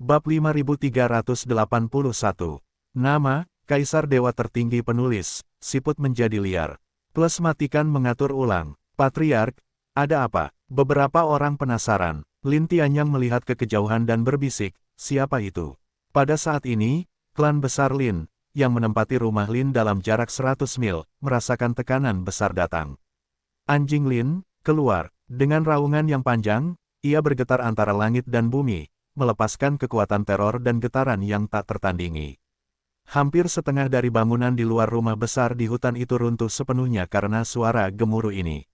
Bab 5381. Nama, Kaisar Dewa Tertinggi Penulis, siput menjadi liar. Plus matikan mengatur ulang. Patriark, ada apa? Beberapa orang penasaran. Lin Tianyang melihat ke kejauhan dan berbisik, siapa itu? Pada saat ini, klan besar Lin, yang menempati rumah Lin dalam jarak 100 mil, merasakan tekanan besar datang. Anjing Lin, keluar. Dengan raungan yang panjang, ia bergetar antara langit dan bumi, melepaskan kekuatan teror dan getaran yang tak tertandingi. Hampir setengah dari bangunan di luar rumah besar di hutan itu runtuh sepenuhnya karena suara gemuruh ini.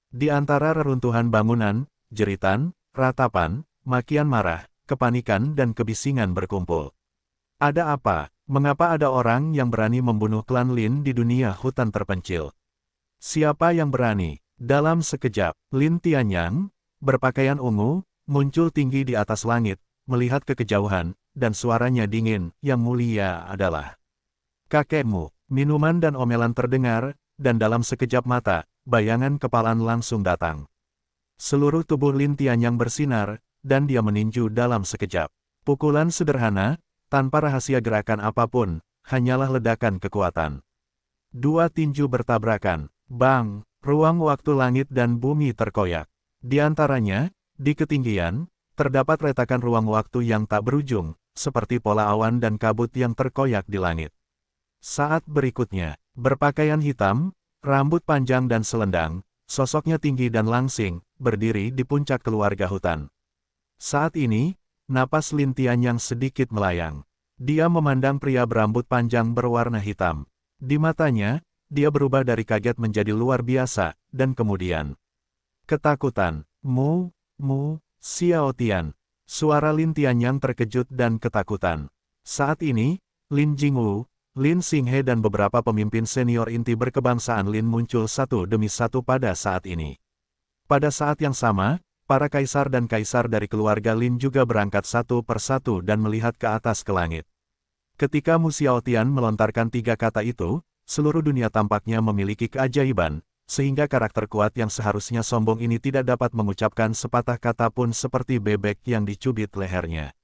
Di antara reruntuhan bangunan, jeritan, ratapan, makian marah, kepanikan dan kebisingan berkumpul. Ada apa? Mengapa ada orang yang berani membunuh klan Lin di dunia hutan terpencil? Siapa yang berani? Dalam sekejap, Lin Tianyang, berpakaian ungu, muncul tinggi di atas langit, melihat ke kejauhan, dan suaranya dingin, yang mulia adalah kakekmu. Minuman dan omelan terdengar, dan dalam sekejap mata, bayangan kepalan langsung datang. Seluruh tubuh Lin Tianyang bersinar, dan dia meninju dalam sekejap. Pukulan sederhana, tanpa rahasia gerakan apapun, hanyalah ledakan kekuatan. Dua tinju bertabrakan, bang, ruang waktu langit dan bumi terkoyak. Di antaranya, di ketinggian, terdapat retakan ruang waktu yang tak berujung, seperti pola awan dan kabut yang terkoyak di langit. Saat berikutnya, berpakaian hitam, rambut panjang dan selendang, sosoknya tinggi dan langsing, berdiri di puncak keluarga hutan. Saat ini, napas Lin Tianyang sedikit melayang. Dia memandang pria berambut panjang berwarna hitam. Di matanya, dia berubah dari kaget menjadi luar biasa, dan kemudian ketakutan. Mu, Xiao Tian. Suara Lin Tianyang terkejut dan ketakutan. Saat ini, Lin Jingwu, Lin Xinghe dan beberapa pemimpin senior inti berkebangsaan Lin muncul satu demi satu pada saat ini. Pada saat yang sama, para kaisar dan kaisar dari keluarga Lin juga berangkat satu persatu dan melihat ke atas ke langit. Ketika Mu Xiao Tian melontarkan tiga kata itu, seluruh dunia tampaknya memiliki keajaiban, sehingga karakter kuat yang seharusnya sombong ini tidak dapat mengucapkan sepatah kata pun seperti bebek yang dicubit lehernya.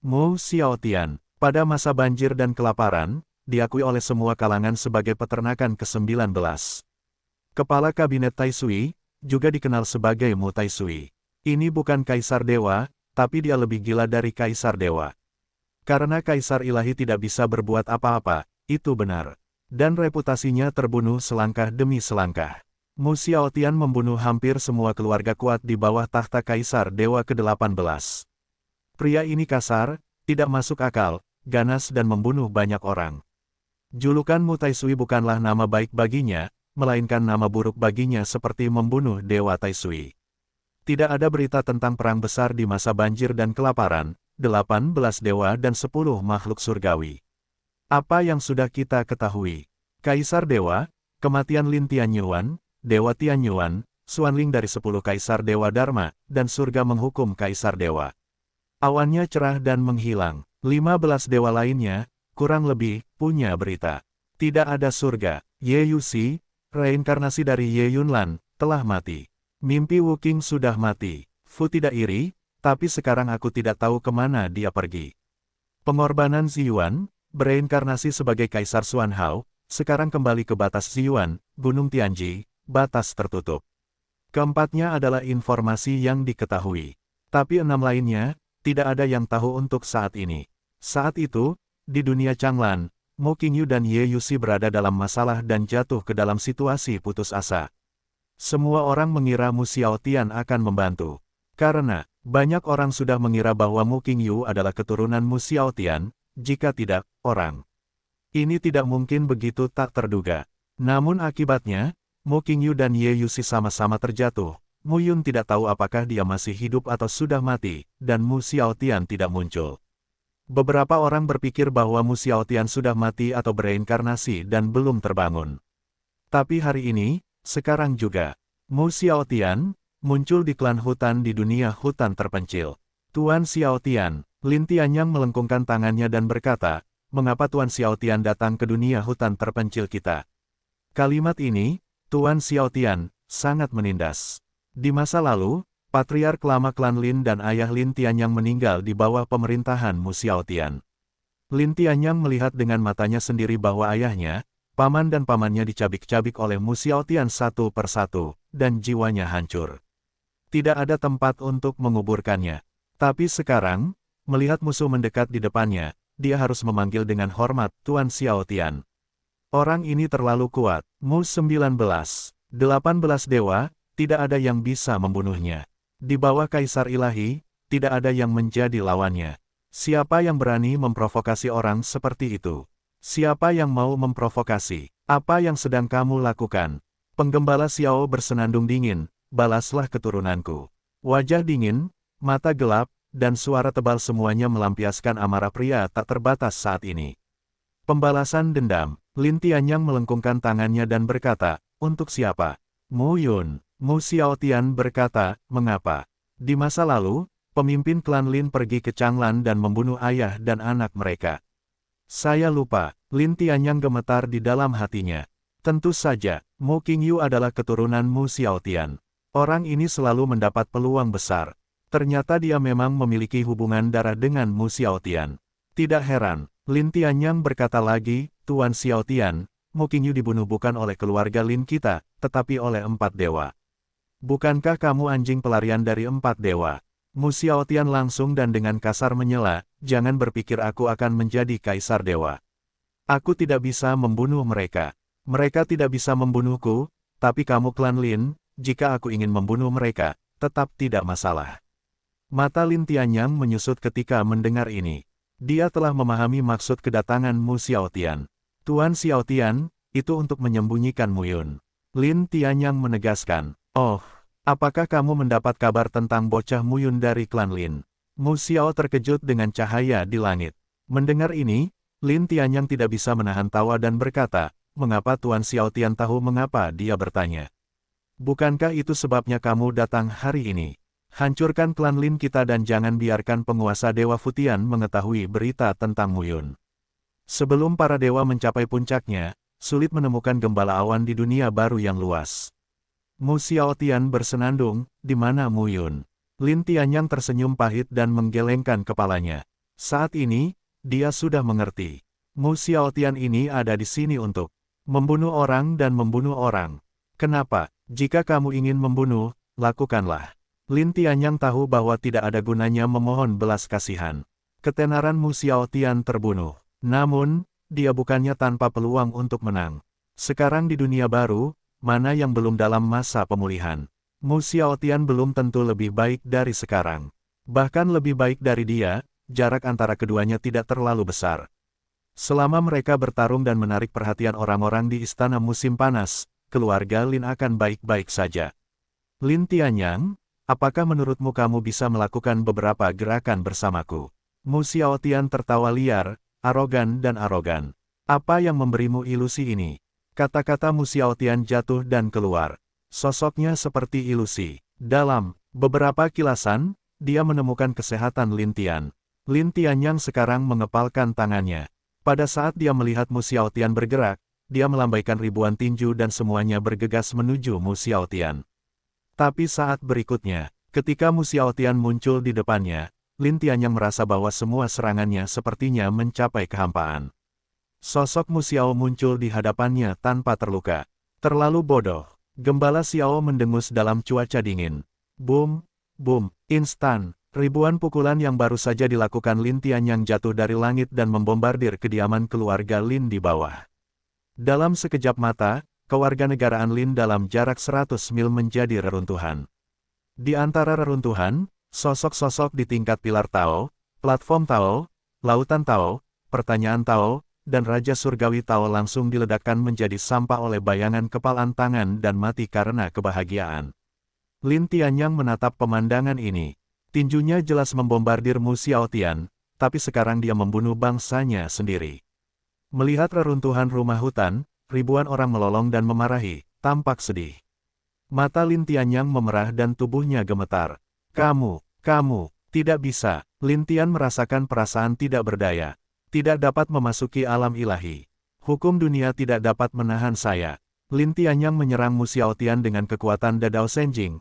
Mu Xiao Tian, pada masa banjir dan kelaparan, diakui oleh semua kalangan sebagai peternakan ke-19. Kepala Kabinet Taisui, juga dikenal sebagai Mu Taisui. Ini bukan Kaisar Dewa, tapi dia lebih gila dari Kaisar Dewa. Karena Kaisar Ilahi tidak bisa berbuat apa-apa, itu benar. Dan reputasinya terbunuh selangkah demi selangkah. Mu Xiao Tian membunuh hampir semua keluarga kuat di bawah tahta Kaisar Dewa ke-18. Pria ini kasar, tidak masuk akal, ganas dan membunuh banyak orang. Julukan Mu Taisui bukanlah nama baik baginya, melainkan nama buruk baginya seperti membunuh Dewa Taisui. Tidak ada berita tentang perang besar di masa banjir dan kelaparan, 18 dewa dan 10 makhluk surgawi. Apa yang sudah kita ketahui? Kaisar Dewa, kematian Lin Tianyuan, Dewa Tianyuan, Xuanling dari 10 Kaisar Dewa Dharma, dan surga menghukum Kaisar Dewa. Awannya cerah dan menghilang. 15 dewa lainnya, kurang lebih, punya berita. Tidak ada surga. Ye Yuxi, reinkarnasi dari Ye Yunlan, telah mati. Mimpi Wu Qing sudah mati. Fu tidak iri, tapi sekarang aku tidak tahu kemana dia pergi. Pengorbanan Ziyuan, bereinkarnasi sebagai Kaisar Xuan Hao, sekarang kembali ke batas Ziyuan, Gunung Tianji, batas tertutup. Keempatnya adalah informasi yang diketahui. Tapi 6 lainnya, tidak ada yang tahu untuk saat ini. Saat itu, di dunia Changlan, Mo Qingyu dan Ye Yuxi berada dalam masalah dan jatuh ke dalam situasi putus asa. Semua orang mengira Mu Xiao Tian akan membantu. Karena, banyak orang sudah mengira bahwa Mo Qingyu adalah keturunan Mu Xiao Tian, jika tidak, orang. Ini tidak mungkin begitu tak terduga. Namun akibatnya, Mo Qingyu dan Ye Yuxi sama-sama terjatuh. Mu Yun tidak tahu apakah dia masih hidup atau sudah mati, dan Mu Xiao Tian tidak muncul. Beberapa orang berpikir bahwa Mu Xiao Tian sudah mati atau bereinkarnasi dan belum terbangun. Tapi hari ini, sekarang juga, Mu Xiao Tian muncul di klan hutan di dunia hutan terpencil. Tuan Xiao Tian, Lin Tianyang melengkungkan tangannya dan berkata, mengapa Tuan Xiao Tian datang ke dunia hutan terpencil kita? Kalimat ini, Tuan Xiao Tian, sangat menindas. Di masa lalu, Patriark lama klan Lin dan ayah Lin Tianyang meninggal di bawah pemerintahan Mu Xiaotian. Lin Tianyang melihat dengan matanya sendiri bahwa ayahnya, paman dan pamannya dicabik-cabik oleh Mu Xiaotian satu persatu, dan jiwanya hancur. Tidak ada tempat untuk menguburkannya. Tapi sekarang, melihat musuh mendekat di depannya, dia harus memanggil dengan hormat Tuan Xiaotian. Orang ini terlalu kuat. Mu 19, 18 dewa, tidak ada yang bisa membunuhnya. Di bawah Kaisar Ilahi, tidak ada yang menjadi lawannya. Siapa yang berani memprovokasi orang seperti itu? Siapa yang mau memprovokasi? Apa yang sedang kamu lakukan? Penggembala Xiao bersenandung dingin, balaslah keturunanku. Wajah dingin, mata gelap, dan suara tebal semuanya melampiaskan amarah pria tak terbatas saat ini. Pembalasan dendam. Lin Tianyang melengkungkan tangannya dan berkata, untuk siapa? Mu Yun. Mu Xiaotian berkata, mengapa? Di masa lalu, pemimpin klan Lin pergi ke Changlan dan membunuh ayah dan anak mereka. Saya lupa. Lin Tianyang gemetar di dalam hatinya. Tentu saja, Mu Qingyu adalah keturunan Mu Xiaotian. Orang ini selalu mendapat peluang besar. Ternyata dia memang memiliki hubungan darah dengan Mu Xiaotian. Tidak heran, Lin Tianyang berkata lagi, Tuan Xiaotian, Mu Qingyu dibunuh bukan oleh keluarga Lin kita, tetapi oleh 4 dewa. Bukankah kamu anjing pelarian dari 4 dewa? Mu Xiaotian langsung dan dengan kasar menyela, jangan berpikir aku akan menjadi kaisar dewa. Aku tidak bisa membunuh mereka. Mereka tidak bisa membunuhku, tapi kamu klan Lin, jika aku ingin membunuh mereka, tetap tidak masalah. Mata Lin Tianyang menyusut ketika mendengar ini. Dia telah memahami maksud kedatangan Mu Xiaotian. Tuan Xiaotian, itu untuk menyembunyikan Mu Yun. Lin Tianyang menegaskan, oh, apakah kamu mendapat kabar tentang bocah Mu Yun dari klan Lin? Mu Xiao terkejut dengan cahaya di langit. Mendengar ini, Lin Tianyang tidak bisa menahan tawa dan berkata, mengapa Tuan Xiaotian tahu mengapa dia bertanya? Bukankah itu sebabnya kamu datang hari ini? Hancurkan klan Lin kita dan jangan biarkan penguasa Dewa Futian mengetahui berita tentang Mu Yun. Sebelum para dewa mencapai puncaknya, sulit menemukan gembala awan di dunia baru yang luas. Mu Xiaotian bersenandung, di mana Mu Yun? Lin Tianyang tersenyum pahit dan menggelengkan kepalanya. Saat ini, dia sudah mengerti. Mu Xiaotian ini ada di sini untuk membunuh orang dan membunuh orang. Kenapa? Jika kamu ingin membunuh, lakukanlah. Lin Tianyang tahu bahwa tidak ada gunanya memohon belas kasihan. Ketenaran Mu Xiaotian terbunuh. Namun, dia bukannya tanpa peluang untuk menang. Sekarang di dunia baru, mana yang belum dalam masa pemulihan? Mu Xiaotian belum tentu lebih baik dari sekarang. Bahkan lebih baik dari dia, jarak antara keduanya tidak terlalu besar. Selama mereka bertarung dan menarik perhatian orang-orang di istana musim panas, keluarga Lin akan baik-baik saja. Lin Tianyang, apakah menurutmu kamu bisa melakukan beberapa gerakan bersamaku? Mu Xiaotian tertawa liar, arogan dan arogan. Apa yang memberimu ilusi ini? Kata-kata Mu Xiaotian jatuh dan keluar. Sosoknya seperti ilusi. Dalam beberapa kilasan, dia menemukan kesehatan Lin Tian. Lin Tianyang sekarang mengepalkan tangannya. Pada saat dia melihat Mu Xiaotian bergerak, dia melambaikan ribuan tinju dan semuanya bergegas menuju Mu Xiaotian. Tapi saat berikutnya, ketika Mu Xiaotian muncul di depannya, Lin Tianyang merasa bahwa semua serangannya sepertinya mencapai kehampaan. Sosok Mu Xiao muncul di hadapannya tanpa terluka. Terlalu bodoh. Gembala Xiao mendengus dalam cuaca dingin. Boom, boom, instan. Ribuan pukulan yang baru saja dilakukan Lin Tianyang jatuh dari langit dan membombardir kediaman keluarga Lin di bawah. Dalam sekejap mata, kewarganegaraan Lin dalam jarak 100 mil menjadi reruntuhan. Di antara reruntuhan, sosok-sosok di tingkat pilar Tao, platform Tao, lautan Tao, pertanyaan Tao, dan Raja Surgawi Tao langsung diledakkan menjadi sampah oleh bayangan kepalan tangan dan mati karena kebahagiaan. Lin Tianyang menatap pemandangan ini. Tinjunya jelas membombardir Mu Xiaotian, tapi sekarang dia membunuh bangsanya sendiri. Melihat reruntuhan rumah hutan, ribuan orang melolong dan memarahi, tampak sedih. Mata Lin Tianyang memerah dan tubuhnya gemetar. Kamu, tidak bisa. Lin Tian merasakan perasaan tidak berdaya. Tidak dapat memasuki alam ilahi. Hukum dunia tidak dapat menahan saya. Lin Tianyang menyerang Mu Xiaotian dengan kekuatan Dadao Senjing,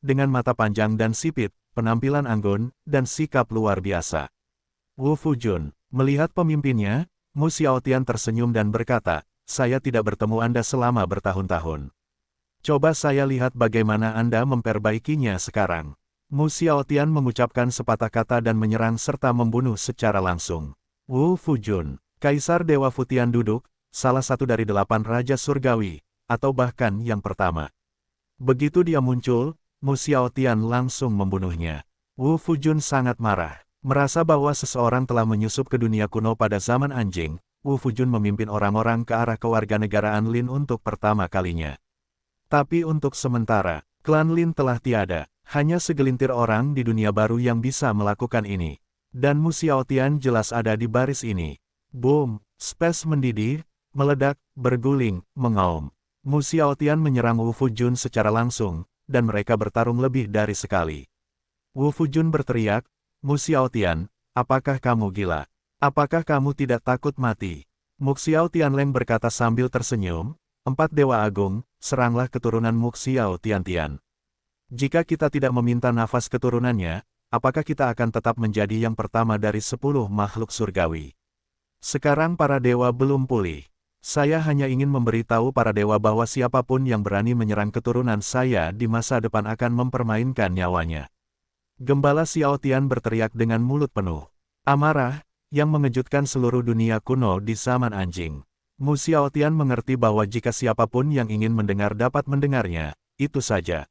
dengan mata panjang dan sipit, penampilan anggun, dan sikap luar biasa. Wu Fujun, melihat pemimpinnya, Mu Xiaotian tersenyum dan berkata, saya tidak bertemu Anda selama bertahun-tahun. Coba saya lihat bagaimana Anda memperbaikinya sekarang. Mu Xiaotian mengucapkan sepatah kata dan menyerang serta membunuh secara langsung. Wu Fujun, Kaisar Dewa Futian duduk, salah satu dari 8 Raja Surgawi, atau bahkan yang pertama. Begitu dia muncul, Mu Xiaotian langsung membunuhnya. Wu Fujun sangat marah. Merasa bahwa seseorang telah menyusup ke dunia kuno pada zaman anjing, Wu Fujun memimpin orang-orang ke arah kewarganegaraan Lin untuk pertama kalinya. Tapi untuk sementara, klan Lin telah tiada, hanya segelintir orang di dunia baru yang bisa melakukan ini. Dan Mu Xiaotian jelas ada di baris ini. Boom, space mendidih, meledak, berguling, mengaum. Mu Xiaotian menyerang Wu Fujun secara langsung, dan mereka bertarung lebih dari sekali. Wu Fujun berteriak, Mu Xiaotian, apakah kamu gila? Apakah kamu tidak takut mati? Mu Xiaotianleng berkata sambil tersenyum, 4 Dewa Agung, seranglah keturunan Mu Xiaotian. Jika kita tidak meminta nafas keturunannya, apakah kita akan tetap menjadi yang pertama dari 10 makhluk surgawi? Sekarang para dewa belum pulih. Saya hanya ingin memberitahu para dewa bahwa siapapun yang berani menyerang keturunan saya di masa depan akan mempermainkan nyawanya. Gembala Xiaotian berteriak dengan mulut penuh amarah, yang mengejutkan seluruh dunia kuno di zaman anjing. Mu Xiaotian mengerti bahwa jika siapapun yang ingin mendengar dapat mendengarnya, itu saja.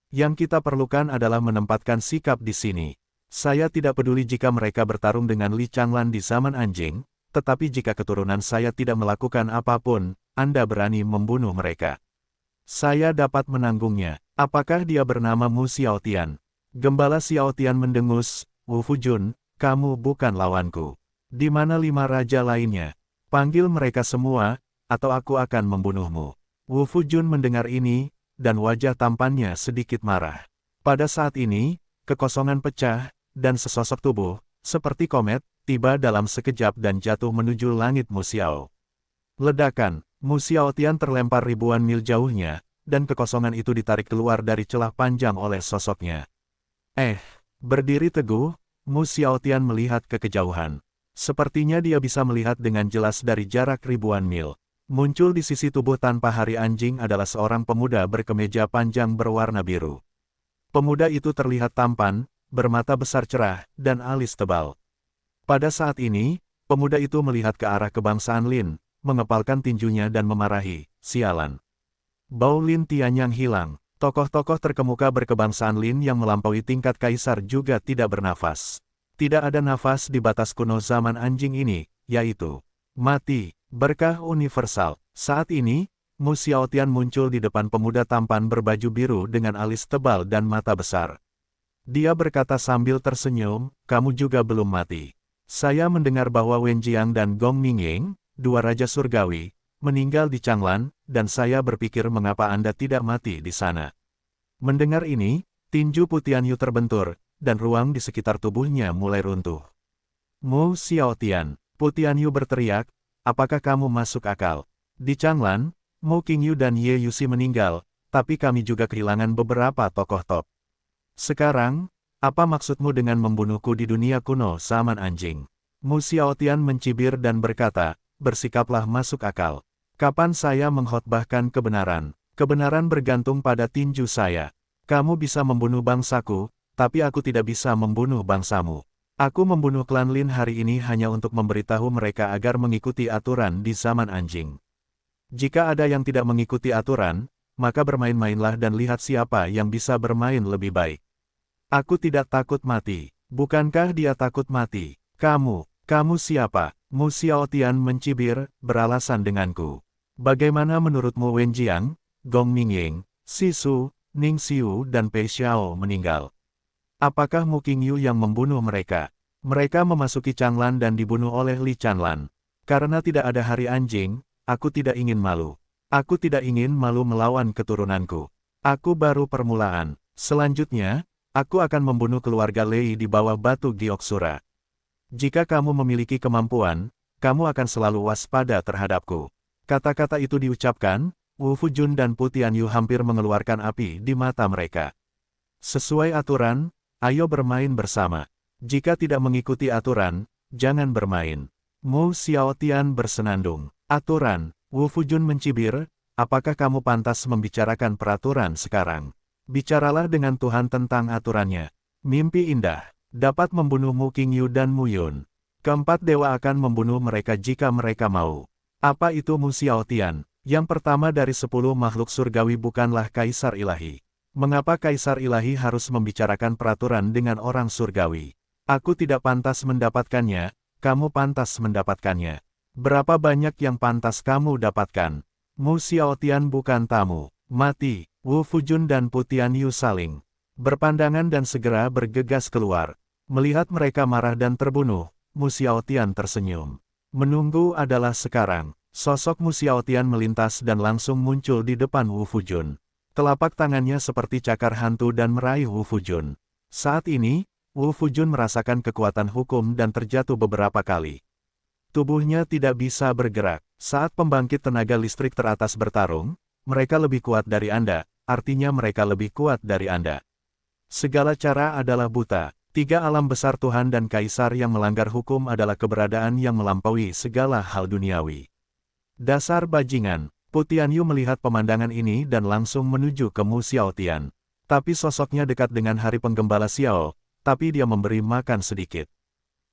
Yang kita perlukan adalah menempatkan sikap di sini. Saya tidak peduli jika mereka bertarung dengan Li Changlan di zaman anjing, tetapi jika keturunan saya tidak melakukan apapun, Anda berani membunuh mereka. Saya dapat menanggungnya. Apakah dia bernama Mu Xiaotian? Gembala Xiaotian mendengus, Wu Fujun, kamu bukan lawanku. Di mana 5 raja lainnya? Panggil mereka semua, atau aku akan membunuhmu. Wu Fujun mendengar ini, dan wajah tampannya sedikit marah. Pada saat ini, kekosongan pecah, dan sesosok tubuh, seperti komet, tiba dalam sekejap dan jatuh menuju langit Mu Xiao. Ledakan, Mu Xiaotian terlempar ribuan mil jauhnya, dan kekosongan itu ditarik keluar dari celah panjang oleh sosoknya. Berdiri teguh, Mu Xiaotian melihat ke kejauhan. Sepertinya dia bisa melihat dengan jelas dari jarak ribuan mil. Muncul di sisi tubuh tanpa hari anjing adalah seorang pemuda berkemeja panjang berwarna biru. Pemuda itu terlihat tampan, bermata besar cerah, dan alis tebal. Pada saat ini, pemuda itu melihat ke arah kebangsaan Lin, mengepalkan tinjunya dan memarahi, sialan. Bau Lin Tianyang hilang. Tokoh-tokoh terkemuka berkebangsaan Lin yang melampaui tingkat kaisar juga tidak bernafas. Tidak ada nafas di batas kuno zaman anjing ini, yaitu mati, berkah universal. Saat ini, Mu Xiaotian muncul di depan pemuda tampan berbaju biru dengan alis tebal dan mata besar. Dia berkata sambil tersenyum, kamu juga belum mati. Saya mendengar bahwa Wen Jiang dan Gong Mingying, 2 raja surgawi, meninggal di Changlan, dan saya berpikir mengapa Anda tidak mati di sana. Mendengar ini, tinju Putianyu terbentur, dan ruang di sekitar tubuhnya mulai runtuh. Mu Xiaotian, Putianyu berteriak, apakah kamu masuk akal? Di Changlan, Mu Qingyu dan Ye Yuxi meninggal, tapi kami juga kehilangan beberapa tokoh top. Sekarang, apa maksudmu dengan membunuhku di dunia kuno zaman anjing? Mu Xiaotian mencibir dan berkata, bersikaplah masuk akal. Kapan saya mengkhotbahkan kebenaran? Kebenaran bergantung pada tinju saya. Kamu bisa membunuh bangsaku, tapi aku tidak bisa membunuh bangsamu. Aku membunuh klan Lin hari ini hanya untuk memberitahu mereka agar mengikuti aturan di zaman anjing. Jika ada yang tidak mengikuti aturan, maka bermain-mainlah dan lihat siapa yang bisa bermain lebih baik. Aku tidak takut mati. Bukankah dia takut mati? Kamu siapa? Mu Xiaotian mencibir, beralasan denganku. Bagaimana menurutmu Wen Jiang, Gong Mingying, Sisu, Ning Xiu dan Pei Xiao meninggal? Apakah Mu Qingyu yang membunuh mereka? Mereka memasuki Changlan dan dibunuh oleh Li Chanlan. Karena tidak ada hari anjing, aku tidak ingin malu. Aku tidak ingin malu melawan keturunanku. Aku baru permulaan. Selanjutnya, aku akan membunuh keluarga Lei di bawah batu Gyeoksura. Jika kamu memiliki kemampuan, kamu akan selalu waspada terhadapku. Kata-kata itu diucapkan, Wu Fujun dan Putianyu hampir mengeluarkan api di mata mereka. Sesuai aturan, ayo bermain bersama. Jika tidak mengikuti aturan, jangan bermain. Mu Xiaotian bersenandung. Aturan, Wu Fujun mencibir, apakah kamu pantas membicarakan peraturan sekarang? Bicaralah dengan Tuhan tentang aturannya. Mimpi indah, dapat membunuh Mu Qingyu dan Mu Yun. Keempat dewa akan membunuh mereka jika mereka mau. Apa itu Mu Xiaotian? Yang pertama dari 10 makhluk surgawi bukanlah kaisar ilahi. Mengapa kaisar ilahi harus membicarakan peraturan dengan orang surgawi? Aku tidak pantas mendapatkannya, kamu pantas mendapatkannya. Berapa banyak yang pantas kamu dapatkan? Mu Xiaotian bukan tamu. Mati. Wu Fujun dan Pu Tianyu saling berpandangan dan segera bergegas keluar. Melihat mereka marah dan terbunuh, Mu Xiaotian tersenyum. Menunggu adalah sekarang. Sosok Mu Xiaotian melintas dan langsung muncul di depan Wu Fujun. Telapak tangannya seperti cakar hantu dan meraih Wu Fujun. Saat ini, Wu Fujun merasakan kekuatan hukum dan terjatuh beberapa kali. Tubuhnya tidak bisa bergerak. Saat pembangkit tenaga listrik teratas bertarung, mereka lebih kuat dari Anda, artinya mereka lebih kuat dari Anda. Segala cara adalah buta. 3 alam besar Tuhan dan Kaisar yang melanggar hukum adalah keberadaan yang melampaui segala hal duniawi. Dasar bajingan. Pu Tianyu melihat pemandangan ini dan langsung menuju ke Mu Xiaotian. Tapi sosoknya dekat dengan Hari Penggembala Xiao, tapi dia memberi makan sedikit.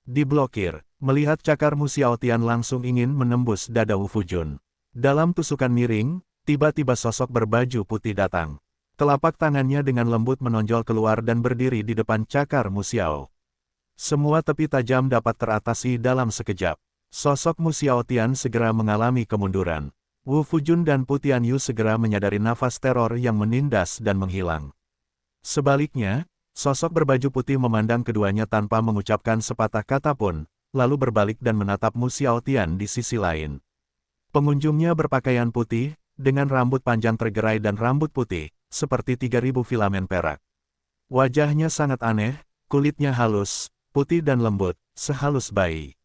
Diblokir. Melihat cakar Mu Xiaotian langsung ingin menembus dada Wu Fujun. Dalam tusukan miring, tiba-tiba sosok berbaju putih datang. Telapak tangannya dengan lembut menonjol keluar dan berdiri di depan cakar Mu Xiao. Semua tepi tajam dapat teratasi dalam sekejap. Sosok Mu Xiaotian segera mengalami kemunduran. Wu Fujun dan Pu Tianyu segera menyadari nafas teror yang menindas dan menghilang. Sebaliknya, sosok berbaju putih memandang keduanya tanpa mengucapkan sepatah kata pun, lalu berbalik dan menatap Mu Xiaotian di sisi lain. Pengunjungnya berpakaian putih, dengan rambut panjang tergerai dan rambut putih, seperti 3000 filamen perak. Wajahnya sangat aneh, kulitnya halus, putih dan lembut, sehalus bayi.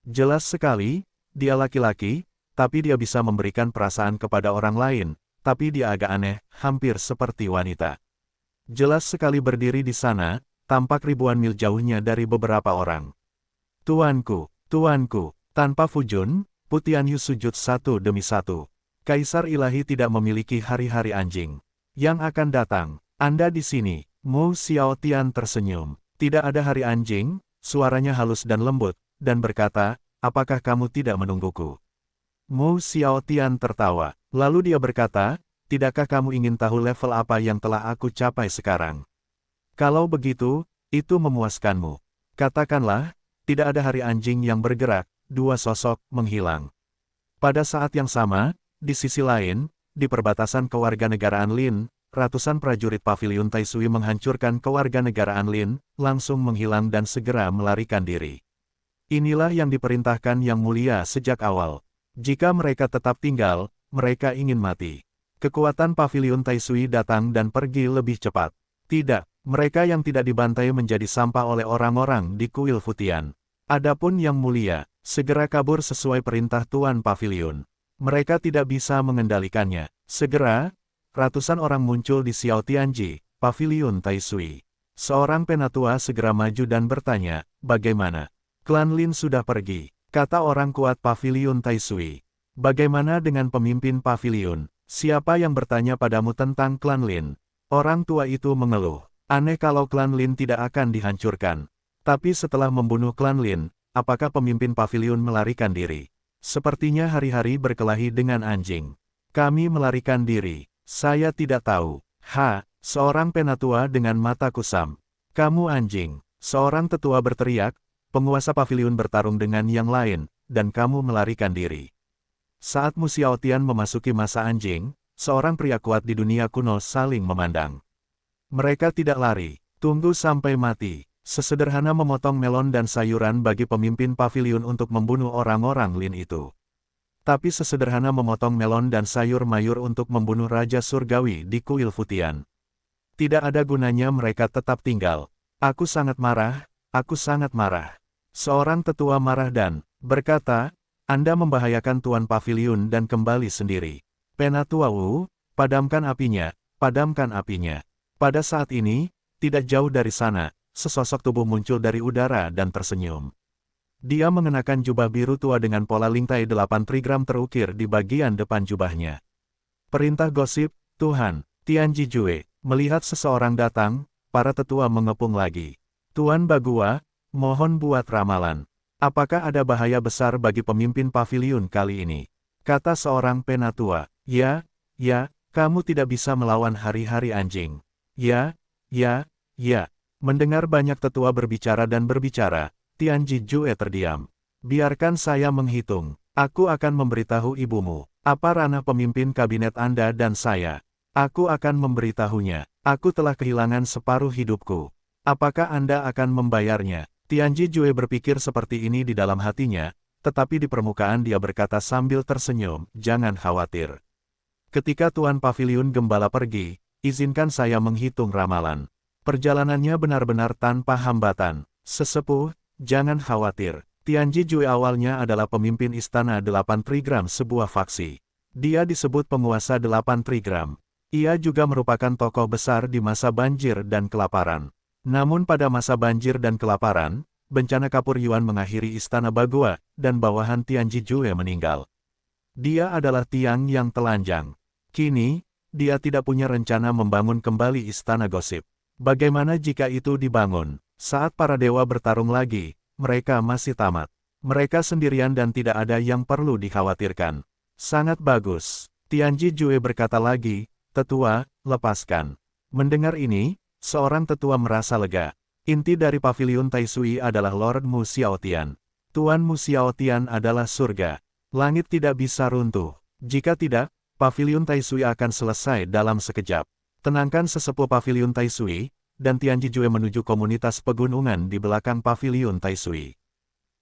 Jelas sekali, dia laki-laki, tapi dia bisa memberikan perasaan kepada orang lain, tapi dia agak aneh, hampir seperti wanita. Jelas sekali berdiri di sana, tampak ribuan mil jauhnya dari beberapa orang. Tuanku, tuanku, tanpa Fujun, Pu Tianyu sujud satu demi satu. Kaisar ilahi tidak memiliki hari-hari anjing. Yang akan datang, Anda di sini. Mu Xiaotian tersenyum. Tidak ada hari anjing, suaranya halus dan lembut, dan berkata, apakah kamu tidak menungguku? Mu Xiaotian tertawa. Lalu dia berkata, tidakkah kamu ingin tahu level apa yang telah aku capai sekarang? Kalau begitu, itu memuaskanmu. Katakanlah, tidak ada hari anjing yang bergerak, 2 sosok menghilang. Pada saat yang sama, di sisi lain, di perbatasan kewarganegaraan Lin, ratusan prajurit paviliun Taisui menghancurkan kewarganegaraan Lin, langsung menghilang dan segera melarikan diri. Inilah yang diperintahkan Yang Mulia sejak awal. Jika mereka tetap tinggal, mereka ingin mati. Kekuatan paviliun Taisui datang dan pergi lebih cepat. Tidak, mereka yang tidak dibantai menjadi sampah oleh orang-orang di kuil Futian. Adapun Yang Mulia, segera kabur sesuai perintah Tuan Paviliun. Mereka tidak bisa mengendalikannya. Segera, ratusan orang muncul di Xiao Tianji, Paviliun Taisui. Seorang penatua segera maju dan bertanya, bagaimana? Klan Lin sudah pergi, kata orang kuat Paviliun Taisui. Bagaimana dengan pemimpin Paviliun? Siapa yang bertanya padamu tentang klan Lin? Orang tua itu mengeluh. Aneh kalau klan Lin tidak akan dihancurkan. Tapi setelah membunuh klan Lin, apakah pemimpin Paviliun melarikan diri? Sepertinya hari-hari berkelahi dengan anjing. Kami melarikan diri. Saya tidak tahu. Seorang penatua dengan mata kusam. Kamu anjing. Seorang tetua berteriak, penguasa Paviliun bertarung dengan yang lain, dan kamu melarikan diri. Saat Mu Xiaotian memasuki masa anjing, seorang pria kuat di dunia kuno saling memandang. Mereka tidak lari, tunggu sampai mati. Sesederhana memotong melon dan sayuran bagi pemimpin Paviliun untuk membunuh orang-orang Lin itu. Tapi sesederhana memotong melon dan sayur mayur untuk membunuh Raja Surgawi di kuil Futian. Tidak ada gunanya mereka tetap tinggal. Aku sangat marah, aku sangat marah. Seorang tetua marah dan berkata, Anda membahayakan Tuan Paviliun dan kembali sendiri. Penatua Wu, padamkan apinya, padamkan apinya. Pada saat ini, Tidak jauh dari sana, sesosok tubuh muncul dari udara dan tersenyum. Dia mengenakan jubah biru tua dengan pola lintai 8 trigram terukir di bagian depan jubahnya. Perintah gosip, Tuhan, Tianji Jue. Melihat seseorang datang, para tetua mengepung lagi. Tuan Bagua, mohon buat ramalan. Apakah ada bahaya besar bagi pemimpin paviliun kali ini? Kata seorang penatua. Ya, kamu tidak bisa melawan hari-hari anjing. Ya. Mendengar banyak tetua berbicara dan berbicara, Tianji Jue terdiam. Biarkan saya menghitung. Aku akan memberitahu ibumu. Apa ranah pemimpin kabinet Anda dan saya? Aku akan memberitahunya. Aku telah kehilangan separuh hidupku. Apakah Anda akan membayarnya? Tianji Jue berpikir seperti ini di dalam hatinya, tetapi di permukaan dia berkata sambil tersenyum, jangan khawatir. Ketika Tuan Paviliun Gembala pergi, izinkan saya menghitung ramalan. Perjalanannya benar-benar tanpa hambatan. Sesepuh, jangan khawatir. Tianji Jue awalnya adalah pemimpin Istana 8 Trigram sebuah faksi. Dia disebut penguasa 8 Trigram. Ia juga merupakan tokoh besar di masa banjir dan kelaparan. Namun pada masa banjir dan kelaparan, bencana Kapur Yuan mengakhiri Istana Bagua, dan bawahan Tianji Jue meninggal. Dia adalah tiang yang telanjang. Kini, dia tidak punya rencana membangun kembali Istana Gosip. Bagaimana jika itu dibangun? Saat para dewa bertarung lagi, mereka masih tamat. Mereka sendirian dan tidak ada yang perlu dikhawatirkan. Sangat bagus. Tianji Jue berkata lagi, tetua, lepaskan. Mendengar ini, seorang tetua merasa lega. Inti dari paviliun Taisui adalah Lord Mu Xiaotian. Tuan Mu Xiaotian adalah surga. Langit tidak bisa runtuh. Jika tidak, paviliun Taisui akan selesai dalam sekejap. Tenangkan sesepuh paviliun Taisui, dan Tianji Jue menuju komunitas pegunungan di belakang paviliun Taisui.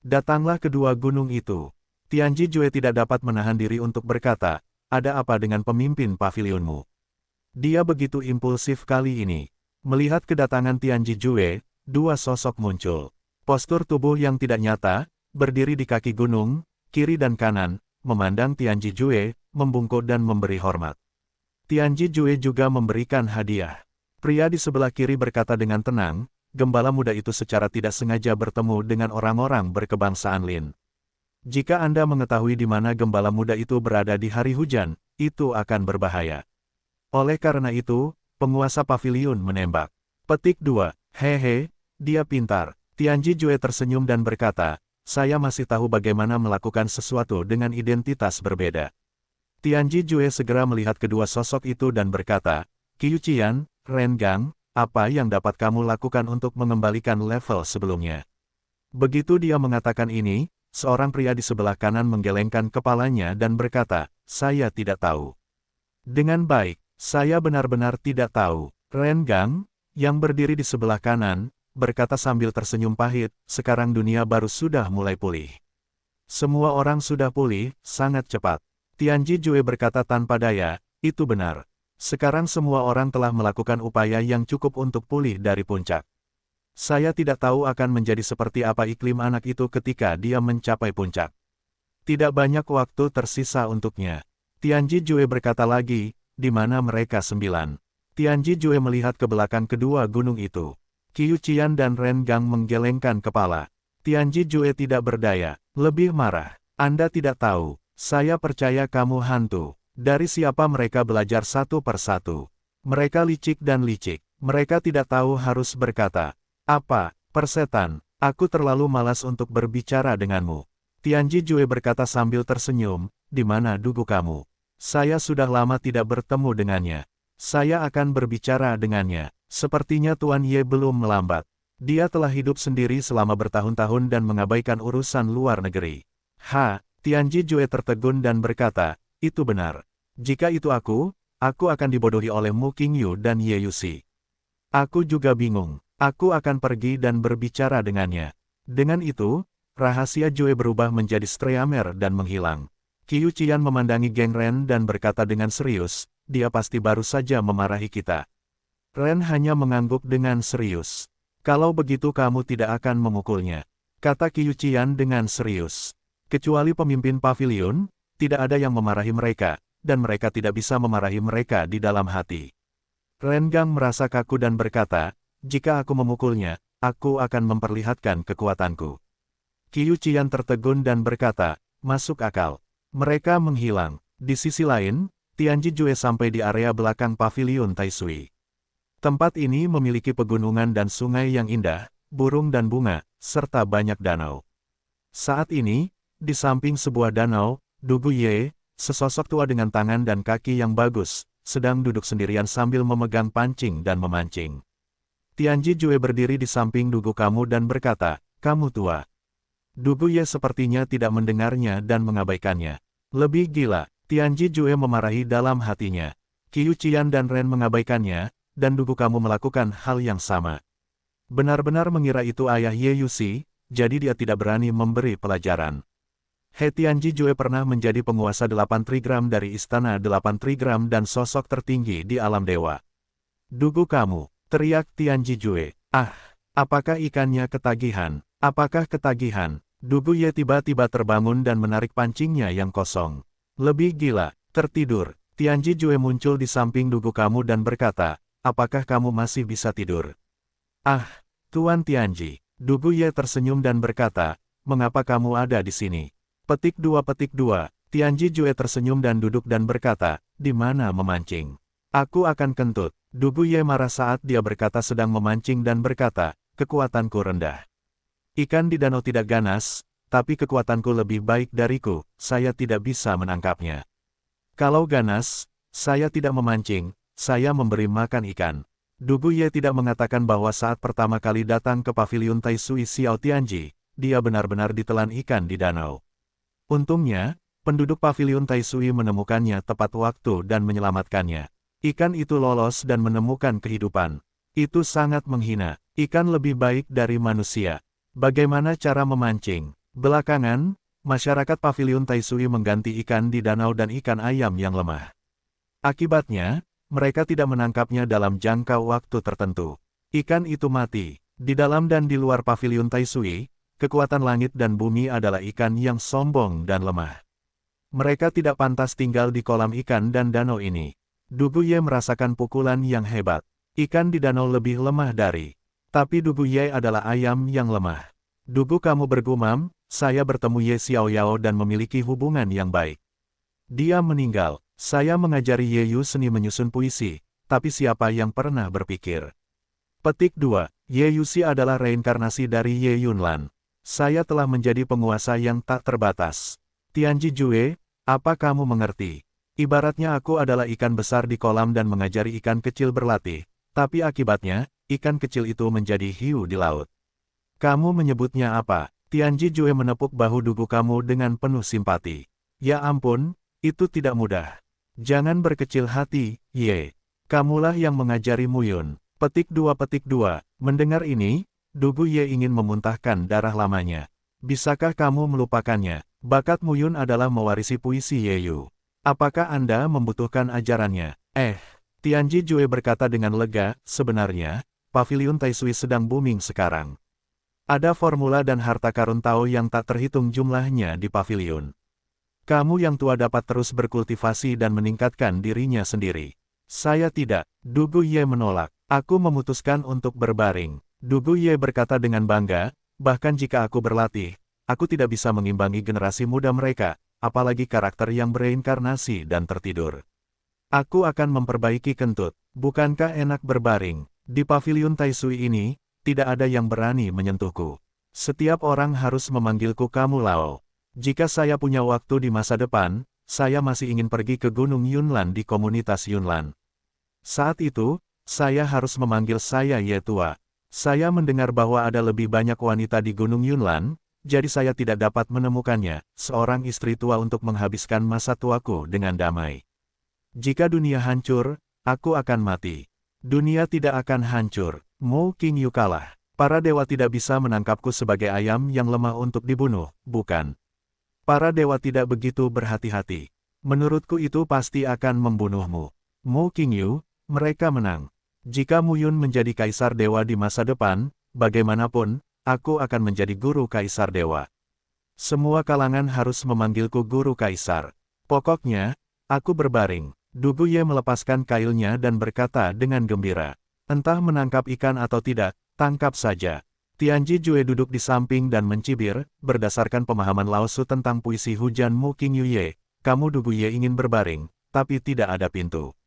Datanglah kedua gunung itu. Tianji Jue tidak dapat menahan diri untuk berkata, ada apa dengan pemimpin paviliunmu? Dia begitu impulsif kali ini. Melihat kedatangan Tianji Jue, dua sosok muncul. Postur tubuh yang tidak nyata, berdiri di kaki gunung, kiri dan kanan, memandang Tianji Jue, membungkuk dan memberi hormat. Tianji Jue juga memberikan hadiah. Pria di sebelah kiri berkata dengan tenang, gembala muda itu secara tidak sengaja bertemu dengan orang-orang berkebangsaan Lin. Jika Anda mengetahui di mana gembala muda itu berada di hari hujan, itu akan berbahaya. Oleh karena itu, penguasa paviliun menembak. Petik 2. Hehe, dia pintar. Tianji Jue tersenyum dan berkata, saya masih tahu bagaimana melakukan sesuatu dengan identitas berbeda. Tianji Jue segera melihat kedua sosok itu dan berkata, Qiu Qian, Ren Gang, apa yang dapat kamu lakukan untuk mengembalikan level sebelumnya? Begitu dia mengatakan ini, seorang pria di sebelah kanan menggelengkan kepalanya dan berkata, saya tidak tahu. Dengan baik. Saya benar-benar tidak tahu. Ren Gang, yang berdiri di sebelah kanan, berkata sambil tersenyum pahit, sekarang dunia baru sudah mulai pulih. Semua orang sudah pulih, sangat cepat. Tianji Jue berkata tanpa daya, itu benar. Sekarang semua orang telah melakukan upaya yang cukup untuk pulih dari puncak. Saya tidak tahu akan menjadi seperti apa iklim anak itu ketika dia mencapai puncak. Tidak banyak waktu tersisa untuknya. Tianji Jue berkata lagi, di mana mereka 9. Tianji Jue melihat ke belakang kedua gunung itu. Qiu Qian dan Ren Gang menggelengkan kepala. Tianji Jue tidak berdaya, lebih marah. Anda tidak tahu, saya percaya kamu hantu. Dari siapa mereka belajar satu persatu. Mereka licik dan licik. Mereka tidak tahu harus berkata, apa, persetan, aku terlalu malas untuk berbicara denganmu. Tianji Jue berkata sambil tersenyum, di mana dugu kamu? Saya sudah lama tidak bertemu dengannya. Saya akan berbicara dengannya. Sepertinya Tuan Ye belum melambat. Dia telah hidup sendiri selama bertahun-tahun dan mengabaikan urusan luar negeri. Tianji Jue tertegun dan berkata, itu benar. Jika itu aku akan dibodohi oleh Mu Qingyu dan Ye Yuxi. Aku juga bingung. Aku akan pergi dan berbicara dengannya. Dengan itu, rahasia Jue berubah menjadi streamer dan menghilang. Qiu Qian memandangi Geng Ren dan berkata dengan serius, dia pasti baru saja memarahi kita. Ren hanya mengangguk dengan serius. Kalau begitu kamu tidak akan memukulnya, kata Qiu Qian dengan serius. Kecuali pemimpin paviliun, tidak ada yang memarahi mereka, dan mereka tidak bisa memarahi mereka di dalam hati. Ren Gang merasa kaku dan berkata, jika aku memukulnya, aku akan memperlihatkan kekuatanku. Qiu Qian tertegun dan berkata, masuk akal. Mereka menghilang. Di sisi lain, Tianji Jue sampai di area belakang paviliun Taisui. Tempat ini memiliki pegunungan dan sungai yang indah, burung dan bunga, serta banyak danau. Saat ini, di samping sebuah danau, Du Guye, sesosok tua dengan tangan dan kaki yang bagus, sedang duduk sendirian sambil memegang pancing dan memancing. Tianji Jue berdiri di samping Du Gu kamu dan berkata, kamu tua. Du Guye sepertinya tidak mendengarnya dan mengabaikannya. Lebih gila, Tianji Jue memarahi dalam hatinya. Qiu Qian dan Ren mengabaikannya, dan Du Gu kamu melakukan hal yang sama. Benar-benar mengira itu ayah Ye Yuxi, jadi dia tidak berani memberi pelajaran. He Tianji Jue pernah menjadi penguasa 8 trigram dari Istana 8 trigram dan sosok tertinggi di alam dewa. Du Gu kamu, teriak Tianji Jue. Ah, apakah ikannya ketagihan? Apakah ketagihan? Du Guye tiba-tiba terbangun dan menarik pancingnya yang kosong. Lebih gila, tertidur. Tianji Jue muncul di samping Du Gu kamu dan berkata, apakah kamu masih bisa tidur? Ah, Tuan Tianji. Du Guye tersenyum dan berkata, mengapa kamu ada di sini? Petik 2. Tianji Jue tersenyum dan duduk dan berkata, di mana memancing? Aku akan kentut. Du Guye marah saat dia berkata sedang memancing dan berkata, kekuatanku rendah. Ikan di danau tidak ganas, tapi kekuatanku lebih baik dariku, saya tidak bisa menangkapnya. Kalau ganas, saya tidak memancing, saya memberi makan ikan. Du Guye tidak mengatakan bahwa saat pertama kali datang ke paviliun Taisui Xiao Tianji, dia benar-benar ditelan ikan di danau. Untungnya, penduduk paviliun Taisui menemukannya tepat waktu dan menyelamatkannya. Ikan itu lolos dan menemukan kehidupan. Itu sangat menghina. Ikan lebih baik dari manusia. Bagaimana cara memancing? Belakangan, masyarakat paviliun Taisui mengganti ikan di danau dan ikan ayam yang lemah. Akibatnya, mereka tidak menangkapnya dalam jangka waktu tertentu. Ikan itu mati. Di dalam dan di luar paviliun Taisui, kekuatan langit dan bumi adalah ikan yang sombong dan lemah. Mereka tidak pantas tinggal di kolam ikan dan danau ini. Du Guye merasakan pukulan yang hebat. Ikan di danau lebih lemah dari. Tapi Du Guye adalah ayam yang lemah. Du Gu kamu bergumam, saya bertemu Ye Xiaoyao dan memiliki hubungan yang baik. Dia meninggal. Saya mengajari Ye Yu seni menyusun puisi, tapi siapa yang pernah berpikir? Petik 2. Ye Yuxi adalah reinkarnasi dari Ye Yunlan. Saya telah menjadi penguasa yang tak terbatas. Tianji Jue, apa kamu mengerti? Ibaratnya aku adalah ikan besar di kolam dan mengajari ikan kecil berlatih, tapi akibatnya, ikan kecil itu menjadi hiu di laut. Kamu menyebutnya apa? Tianji Jue menepuk bahu Du Gu kamu dengan penuh simpati. Ya ampun, itu tidak mudah. Jangan berkecil hati, Ye. Kamulah yang mengajari Muyun. Petik 2. Mendengar ini, Du Guye ingin memuntahkan darah lamanya. Bisakah kamu melupakannya? Bakat Muyun adalah mewarisi puisi Ye Yu. Apakah Anda membutuhkan ajarannya? Tianji Jue berkata dengan lega, sebenarnya, paviliun Taisui sedang booming sekarang. Ada formula dan harta karun Tao yang tak terhitung jumlahnya di paviliun. Kamu yang tua dapat terus berkultivasi dan meningkatkan dirinya sendiri. Saya tidak. Du Guye menolak. Aku memutuskan untuk berbaring. Du Guye berkata dengan bangga, bahkan jika aku berlatih, aku tidak bisa mengimbangi generasi muda mereka, apalagi karakter yang bereinkarnasi dan tertidur. Aku akan memperbaiki kentut. Bukankah enak berbaring? Di paviliun Taisui ini, tidak ada yang berani menyentuhku. Setiap orang harus memanggilku kamu Lao. Jika saya punya waktu di masa depan, saya masih ingin pergi ke Gunung Yunlan di komunitas Yunlan. Saat itu, saya harus memanggil saya Ye Tua. Saya mendengar bahwa ada lebih banyak wanita di Gunung Yunlan, jadi saya tidak dapat menemukannya, seorang istri tua untuk menghabiskan masa tuaku dengan damai. Jika dunia hancur, aku akan mati. Dunia tidak akan hancur. Mo King Yu kalah. Para dewa tidak bisa menangkapku sebagai ayam yang lemah untuk dibunuh, bukan? Para dewa tidak begitu berhati-hati. Menurutku itu pasti akan membunuhmu. Mo King Yu, mereka menang. Jika Muyun menjadi kaisar dewa di masa depan, bagaimanapun, aku akan menjadi guru kaisar dewa. Semua kalangan harus memanggilku guru kaisar. Pokoknya, aku berbaring. Du Guye melepaskan kailnya dan berkata dengan gembira. Entah menangkap ikan atau tidak, tangkap saja. Tianji Jue duduk di samping dan mencibir, berdasarkan pemahaman Lao Su tentang puisi hujan Mu King Yuye, kamu Dugu Ye ingin berbaring, tapi tidak ada pintu.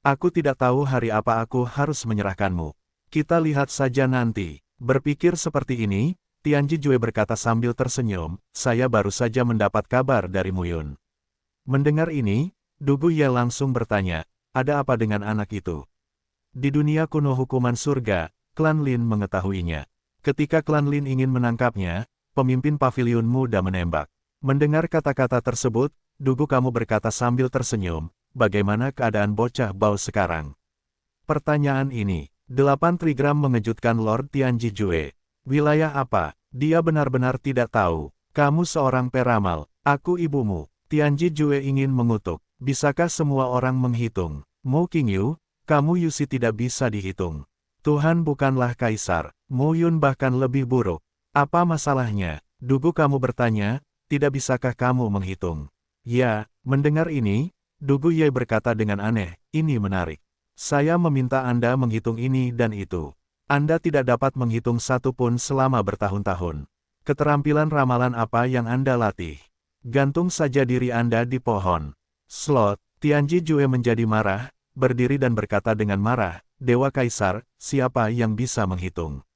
Aku tidak tahu hari apa aku harus menyerahkanmu. Kita lihat saja nanti. Berpikir seperti ini, Tianji Jue berkata sambil tersenyum, saya baru saja mendapat kabar dari Muyun. Mendengar ini, Dugu Ye langsung bertanya, ada apa dengan anak itu? Di dunia kuno hukuman surga, klan Lin mengetahuinya. Ketika klan Lin ingin menangkapnya, pemimpin pavilion muda menembak. Mendengar kata-kata tersebut, Dugu kamu berkata sambil tersenyum, bagaimana keadaan bocah Bao sekarang? Pertanyaan ini, 8 trigram mengejutkan Lord Tianji Jue. Wilayah apa? Dia benar-benar tidak tahu. Kamu seorang peramal, aku ibumu. Tianji Jue ingin mengutuk. Bisakah semua orang menghitung? Mu Qingyu, kamu Yusi tidak bisa dihitung. Tuhan bukanlah kaisar. Mu Yun bahkan lebih buruk. Apa masalahnya? Dugu kamu bertanya, tidak bisakah kamu menghitung? Ya, mendengar ini, Dugu Ye berkata dengan aneh, ini menarik. Saya meminta Anda menghitung ini dan itu. Anda tidak dapat menghitung satu pun selama bertahun-tahun. Keterampilan ramalan apa yang Anda latih? Gantung saja diri Anda di pohon. Slot, Tianji Jue menjadi marah, berdiri dan berkata dengan marah, Dewa Kaisar, siapa yang bisa menghitung?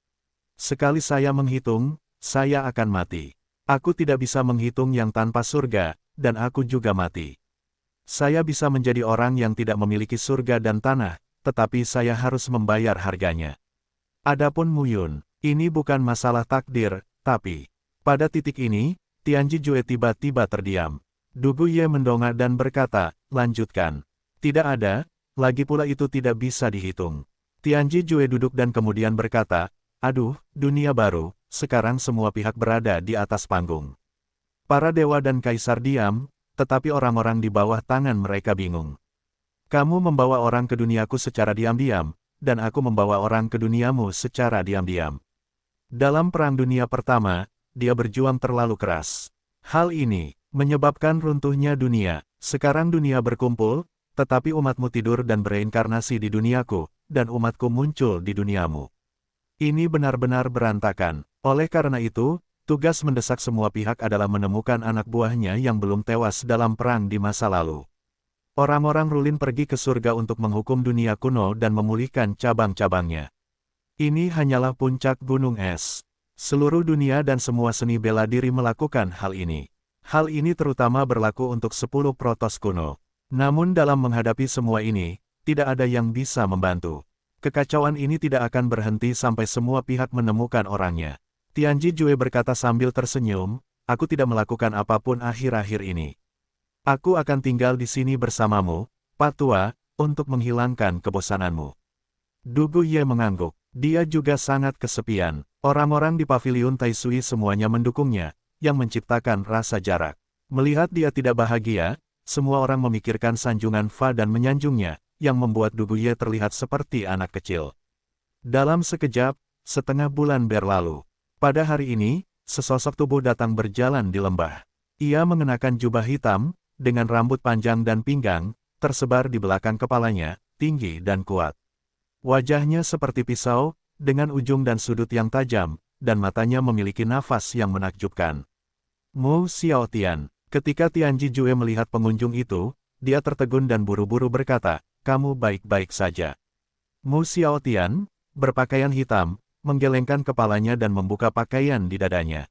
Sekali saya menghitung, saya akan mati. Aku tidak bisa menghitung yang tanpa surga, dan aku juga mati. Saya bisa menjadi orang yang tidak memiliki surga dan tanah, tetapi saya harus membayar harganya. Adapun Muyun, ini bukan masalah takdir, tapi pada titik ini, Tianji Jue tiba-tiba terdiam. Dugu Ye mendongak dan berkata, lanjutkan. Tidak ada, lagi pula itu tidak bisa dihitung. Tianji Jue duduk dan kemudian berkata, aduh, dunia baru, sekarang semua pihak berada di atas panggung. Para dewa dan kaisar diam, tetapi orang-orang di bawah tangan mereka bingung. Kamu membawa orang ke duniaku secara diam-diam, dan aku membawa orang ke duniamu secara diam-diam. Dalam Perang Dunia Pertama, dia berjuang terlalu keras. Hal ini menyebabkan runtuhnya dunia. Sekarang dunia berkumpul, tetapi umatmu tidur dan bereinkarnasi di duniaku, dan umatku muncul di duniamu. Ini benar-benar berantakan. Oleh karena itu, tugas mendesak semua pihak adalah menemukan anak buahnya yang belum tewas dalam perang di masa lalu. Orang-orang Rulin pergi ke surga untuk menghukum dunia kuno dan memulihkan cabang-cabangnya. Ini hanyalah puncak gunung es. Seluruh dunia dan semua seni bela diri melakukan hal ini. Hal ini terutama berlaku untuk 10 protos kuno. Namun dalam menghadapi semua ini, tidak ada yang bisa membantu. Kekacauan ini tidak akan berhenti sampai semua pihak menemukan orangnya. Tianji Jue berkata sambil tersenyum, aku tidak melakukan apapun akhir-akhir ini. Aku akan tinggal di sini bersamamu, Pak Tua, untuk menghilangkan kebosananmu. Dugu Ye mengangguk. Dia juga sangat kesepian. Orang-orang di pavilion Taisui semuanya mendukungnya, yang menciptakan rasa jarak. Melihat dia tidak bahagia, semua orang memikirkan sanjungan Fa dan menyanjungnya, yang membuat Dugu Ye terlihat seperti anak kecil. Dalam sekejap, setengah bulan berlalu. Pada hari ini, sesosok tubuh datang berjalan di lembah. Ia mengenakan jubah hitam, dengan rambut panjang dan pinggang, tersebar di belakang kepalanya, tinggi dan kuat. Wajahnya seperti pisau, dengan ujung dan sudut yang tajam, dan matanya memiliki nafas yang menakjubkan. Mu Xiaotian. Ketika Tianji Jue melihat pengunjung itu, dia tertegun dan buru-buru berkata, kamu baik-baik saja. Mu Xiaotian, berpakaian hitam, menggelengkan kepalanya dan membuka pakaian di dadanya.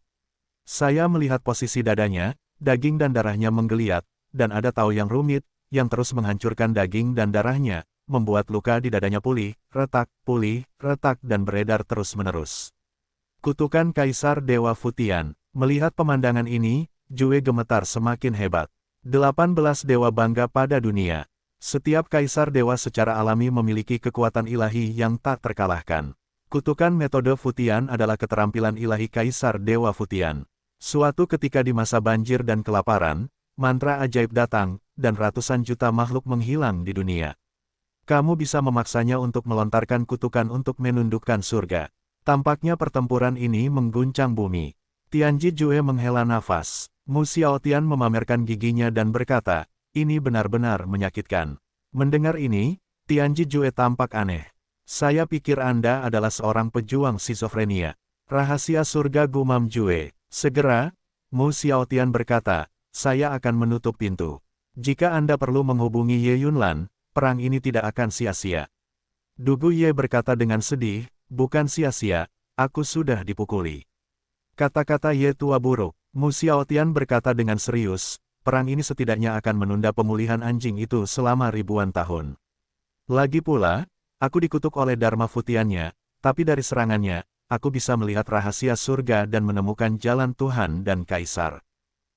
Saya melihat posisi dadanya, daging dan darahnya menggeliat, dan ada tahu yang rumit, yang terus menghancurkan daging dan darahnya, membuat luka di dadanya pulih, retak, dan beredar terus-menerus. Kutukan Kaisar Dewa Futian. Melihat pemandangan ini, Jue gemetar semakin hebat. 18 dewa bangga pada dunia. Setiap Kaisar Dewa secara alami memiliki kekuatan ilahi yang tak terkalahkan. Kutukan metode Futian adalah keterampilan ilahi Kaisar Dewa Futian. Suatu ketika di masa banjir dan kelaparan, mantra ajaib datang, dan ratusan juta makhluk menghilang di dunia. Kamu bisa memaksanya untuk melontarkan kutukan untuk menundukkan surga. Tampaknya pertempuran ini mengguncang bumi. Tianji Jue menghela nafas. Mu Xiaotian memamerkan giginya dan berkata, ini benar-benar menyakitkan. Mendengar ini, Tianji Jue tampak aneh. Saya pikir Anda adalah seorang pejuang skizofrenia. Rahasia surga, gumam Jue. Segera, Mu Xiaotian berkata, saya akan menutup pintu. Jika Anda perlu menghubungi Ye Yunlan, perang ini tidak akan sia-sia. Dugu Ye berkata dengan sedih, bukan sia-sia, aku sudah dipukuli. Kata-kata Ye tua buruk. Mu Xiaotian berkata dengan serius, perang ini setidaknya akan menunda pemulihan anjing itu selama ribuan tahun. Lagi pula, aku dikutuk oleh Dharma Futiannya, tapi dari serangannya, aku bisa melihat rahasia surga dan menemukan jalan Tuhan dan Kaisar.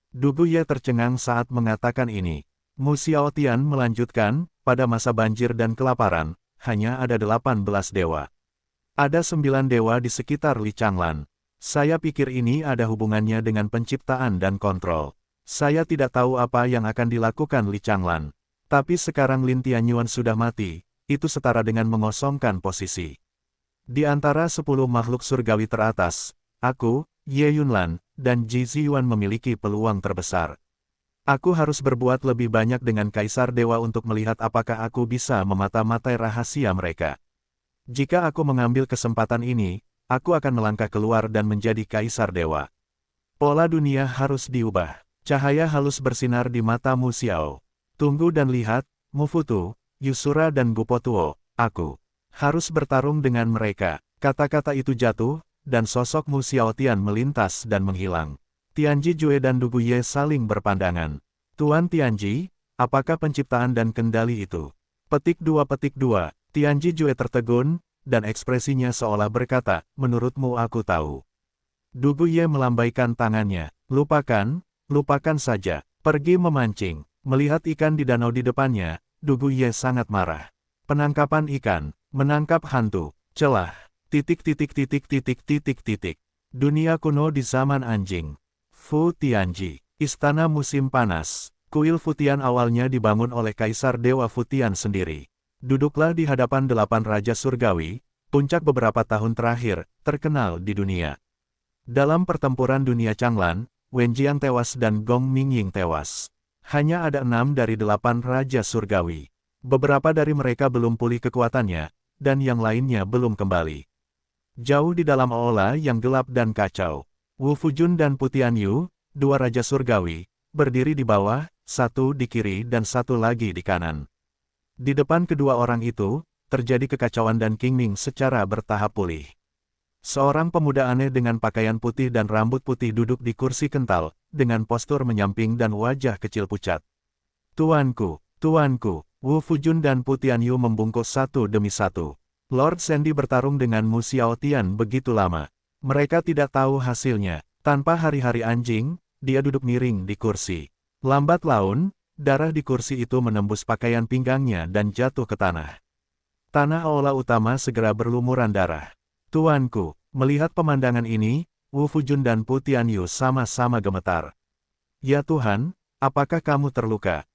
Dugu Ye tercengang saat mengatakan ini. Mu Xiaotian melanjutkan, pada masa banjir dan kelaparan, hanya ada 18 dewa. Ada 9 dewa di sekitar Li Changlan. Saya pikir ini ada hubungannya dengan penciptaan dan kontrol. Saya tidak tahu apa yang akan dilakukan Li Changlan. Tapi sekarang Lin Tianyuan sudah mati, itu setara dengan mengosongkan posisi. Di antara 10 makhluk surgawi teratas, aku, Ye Yunlan, dan Ji Ziyuan memiliki peluang terbesar. Aku harus berbuat lebih banyak dengan Kaisar Dewa untuk melihat apakah aku bisa memata-matai rahasia mereka. Jika aku mengambil kesempatan ini, aku akan melangkah keluar dan menjadi Kaisar Dewa. Pola dunia harus diubah. Cahaya halus bersinar di mata Mu Xiao. Tunggu dan lihat, Mu Futu, Yusura dan Gupotuo, aku harus bertarung dengan mereka. Kata-kata itu jatuh, dan sosok Mu Xiaotian melintas dan menghilang. Tianji Jue dan Dugu Ye saling berpandangan. Tuan Tianji, apakah penciptaan dan kendali itu? Petik 2. Tianji Jue tertegun, dan ekspresinya seolah berkata, menurutmu aku tahu. Dugu Ye melambaikan tangannya. Lupakan saja. Pergi memancing. Melihat ikan di danau di depannya, Dugu Ye sangat marah. Penangkapan ikan. Menangkap hantu, celah, Dunia kuno di zaman anjing. Fu Tianji, istana musim panas. Kuil Futian awalnya dibangun oleh Kaisar Dewa Futian sendiri. Duduklah di hadapan 8 Raja Surgawi, puncak beberapa tahun terakhir, terkenal di dunia. Dalam pertempuran dunia Changlan, Wen Jiang tewas dan Gong Mingying tewas. Hanya ada 6 dari 8 Raja Surgawi. Beberapa dari mereka belum pulih kekuatannya, dan yang lainnya belum kembali. Jauh di dalam aula yang gelap dan kacau, Wu Fujun dan Putian Yu, 2 Raja Surgawi, berdiri di bawah, satu di kiri dan satu lagi di kanan. Di depan kedua orang itu, terjadi kekacauan dan King Ming secara bertahap pulih. Seorang pemuda aneh dengan pakaian putih dan rambut putih duduk di kursi kental, dengan postur menyamping dan wajah kecil pucat. Tuanku, Wu Fujun dan Putian Yu membungkuk satu demi satu. Lord Sandy bertarung dengan Mu Xiaotian begitu lama. Mereka tidak tahu hasilnya. Tanpa hari-hari anjing, dia duduk miring di kursi. Lambat laun, darah di kursi itu menembus pakaian pinggangnya dan jatuh ke tanah. Tanah aula utama segera berlumuran darah. Tuanku, melihat pemandangan ini, Wu Fujun dan Putian Yu sama-sama gemetar. Ya Tuhan, apakah kamu terluka?